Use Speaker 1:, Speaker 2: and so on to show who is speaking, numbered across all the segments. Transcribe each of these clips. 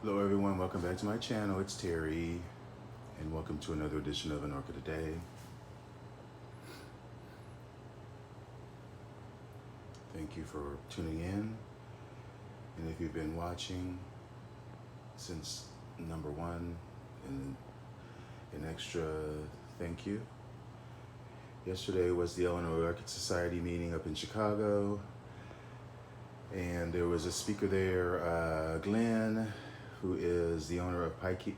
Speaker 1: Hello everyone, welcome back to my channel. It's Terry, and welcome to another edition of An Orchid A Day. Thank you for tuning in, and if you've been watching since number one, and an extra thank you. Yesterday was the Illinois Orchid Society meeting up in Chicago, and there was a speaker there, Glenn, who is the owner of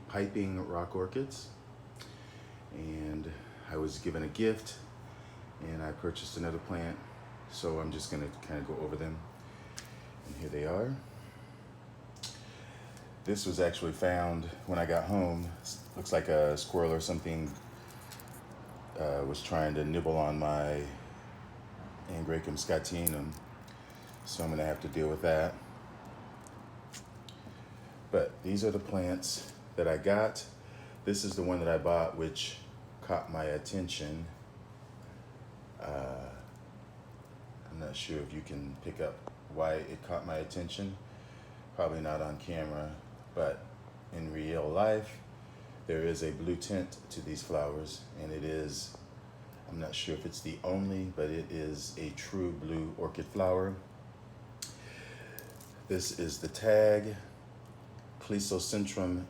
Speaker 1: Piping Rock Orchids, and I was given a gift and I purchased another plant, so I'm just going to kind of go over them, and here they are. This was actually found when I got home. Looks like a squirrel or something was trying to nibble on my Angraecum scatinum, so I'm going to have to deal with that. But these are the plants that I got. This is the one that I bought, which caught my attention. I'm not sure if you can pick up why it caught my attention. Probably not on camera, but in real life, there is a blue tint to these flowers, and it is, I'm not sure if it's the only, but it is a true blue orchid flower. This is the tag. Clisocentrum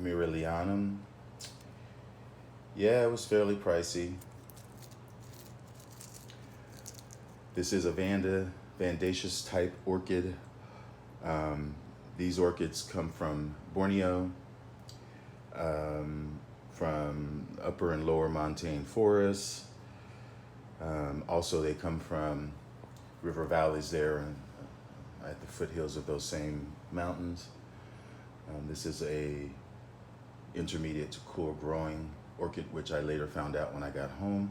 Speaker 1: myrilianum. Yeah, it was fairly pricey. This is a Vandaceous type orchid. These orchids come from Borneo, from upper and lower montane forests. Also, they come from river valleys there and at the foothills of those same mountains. This is a intermediate to cool growing orchid, which I later found out when I got home.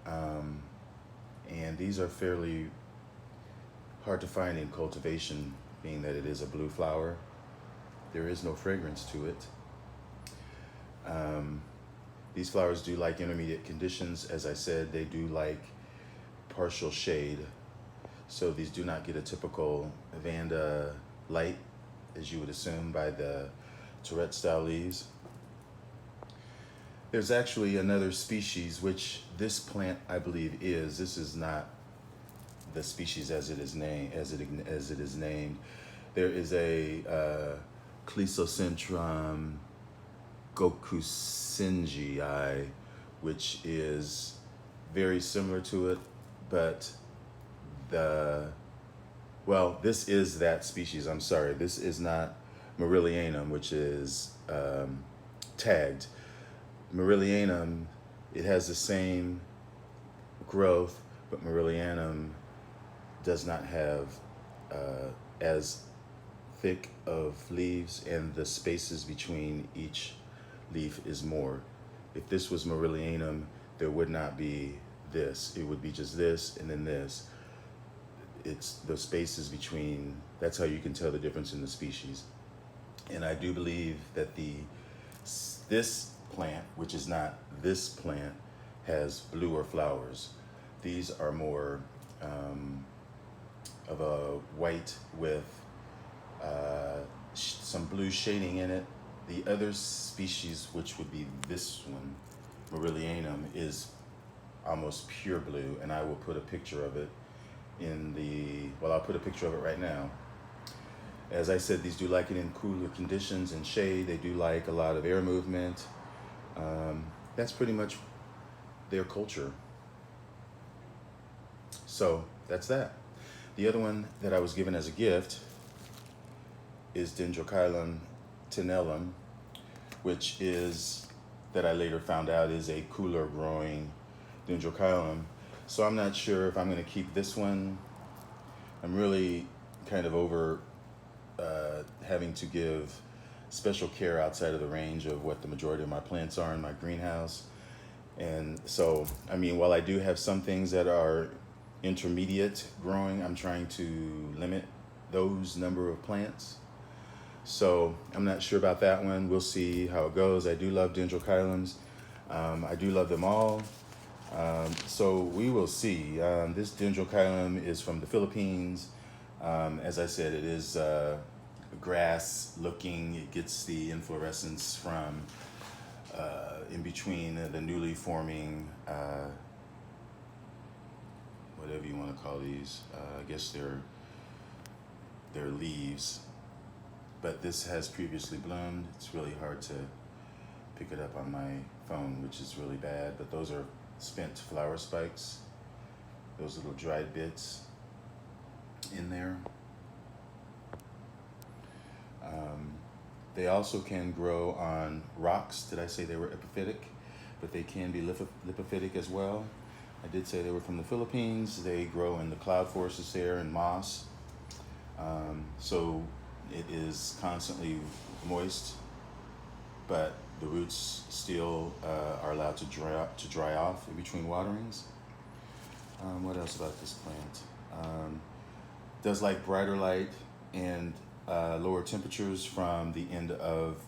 Speaker 1: And these are fairly hard to find in cultivation, being that it is a blue flower. There is no fragrance to it. These flowers do like intermediate conditions. As I said, they do like partial shade. So these do not get a typical Vanda light, as you would assume by the Tourette style leaves. There's actually another species, which this plant I believe is. This is not the species as it is named. There is a Clisocentrum gokusingii, which is very similar to it, but well, this is that species. I'm sorry. This is not Myrilianum, which is tagged. Myrilianum, it has the same growth, but Myrilianum does not have as thick of leaves, and the spaces between each leaf is more. If this was Myrilianum, there would not be this. It would be just this and then this. It's the spaces between, that's how you can tell the difference in the species. And I do believe that this plant, which is not this plant, has bluer flowers. These are more of a white with some blue shading in it. The other species, which would be this one, Myrilianum, is almost pure blue, and I will put a picture of it I'll put a picture of it right now. As I said, these do like it in cooler conditions and shade. They do like a lot of air movement. That's pretty much their culture. So that's that. The other one that I was given as a gift is Dendrochilum tenellum, which is, that I later found out is a cooler growing Dendrochilum. So I'm not sure if I'm going to keep this one. I'm really kind of over having to give special care outside of the range of what the majority of my plants are in my greenhouse. And so, I mean, while I do have some things that are intermediate growing, I'm trying to limit those number of plants. So I'm not sure about that one. We'll see how it goes. I do love Dendrochilums. I do love them all. So we will see. This Dendrochilum is from the Philippines. As I said, it is grass looking. It gets the inflorescence from in between the newly forming, whatever you want to call these. I guess they're leaves. But this has previously bloomed. It's really hard to pick it up on my phone, which is really bad. But those are spent flower spikes. Those little dried bits in there. They also can grow on rocks. Did I say they were epiphytic? But they can be lithophytic as well. I did say they were from the Philippines. They grow in the cloud forests there and moss. So it is constantly moist, but the roots still are allowed to dry off in between waterings. What else about this plant? Does like brighter light and lower temperatures from the end of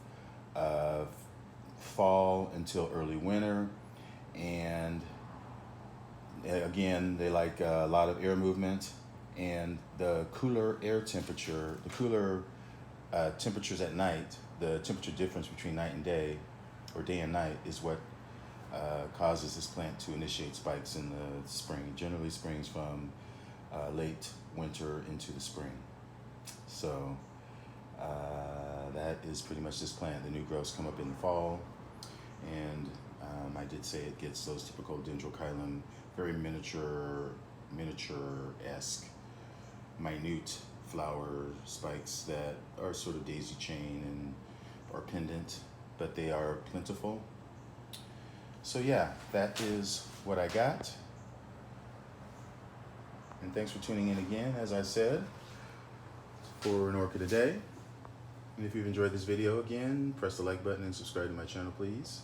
Speaker 1: fall until early winter. And again, they like a lot of air movement, and the cooler air temperature, the cooler temperatures at night, the temperature difference between night and day, or day and night, is what causes this plant to initiate spikes in the spring. It generally springs from late winter into the spring. So that is pretty much this plant. The new growths come up in the fall, and I did say it gets those typical dendrochilum, very miniature-esque, minute flower spikes that are sort of daisy chain and or pendant, but they are plentiful. So yeah, that is what I got. And thanks for tuning in again, as I said, for an Orchid a Day. And if you've enjoyed this video, again, press the like button and subscribe to my channel, please.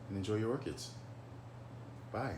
Speaker 1: And enjoy your orchids. Bye.